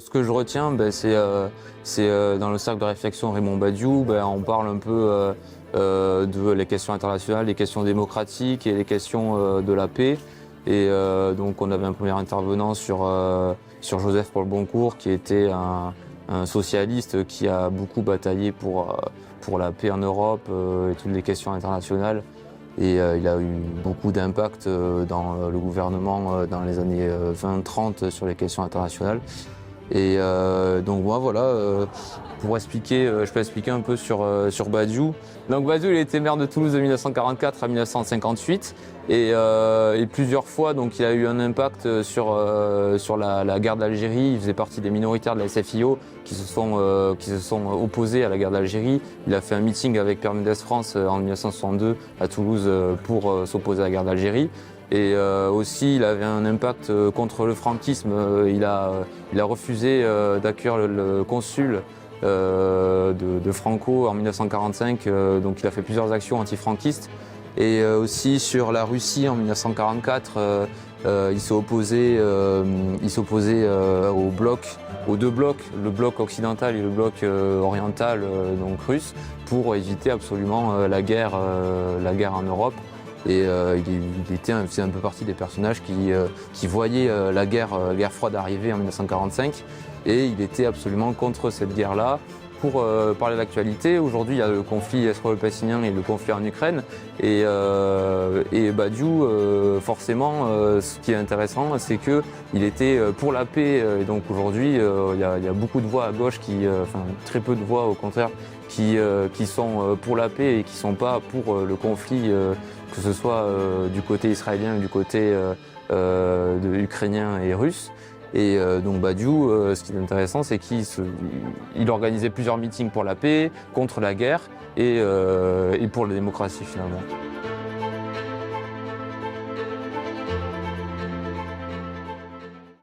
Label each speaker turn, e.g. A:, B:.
A: Ce que je retiens, c'est dans le cercle de réflexion Raymond Badiou, on parle un peu de les questions internationales, les questions démocratiques et les questions de la paix. Et donc on avait un premier intervenant sur Joseph Paul Boncourt, qui était un socialiste qui a beaucoup bataillé pour la paix en Europe et toutes les questions internationales. Et il a eu beaucoup d'impact dans le gouvernement dans les années 20-30 sur les questions internationales. Et donc moi voilà, pour expliquer, je peux expliquer un peu sur Badiou. Donc Badiou, il a été maire de Toulouse de 1944 à 1958 et plusieurs fois donc il a eu un impact sur la guerre d'Algérie. Il faisait partie des minoritaires de la SFIO qui se sont opposés à la guerre d'Algérie. Il a fait un meeting avec Pierre Mendès France en 1962 à Toulouse pour s'opposer à la guerre d'Algérie. Et aussi, il avait un impact contre le franquisme. Il a refusé d'accueillir le consul de Franco en 1945. Donc il a fait plusieurs actions anti-franquistes. Et aussi sur la Russie en 1944, il s'opposait aux deux blocs, le bloc occidental et le bloc oriental, donc russe, pour éviter absolument la guerre en Europe. Et il faisait un peu partie des personnages qui voyaient la guerre froide arriver en 1945, et il était absolument contre cette guerre-là. Pour parler de l'actualité, aujourd'hui il y a le conflit israélo-palestinien et le conflit en Ukraine, et Badiou, forcément, ce qui est intéressant, c'est qu'il était pour la paix, et donc aujourd'hui il y a beaucoup de voix à gauche, très peu de voix au contraire, qui sont pour la paix et qui ne sont pas pour le conflit, que ce soit du côté israélien ou du côté ukrainien et russe. Et donc Badiou, ce qui est intéressant, c'est qu'il organisait plusieurs meetings pour la paix, contre la guerre et pour la démocratie finalement.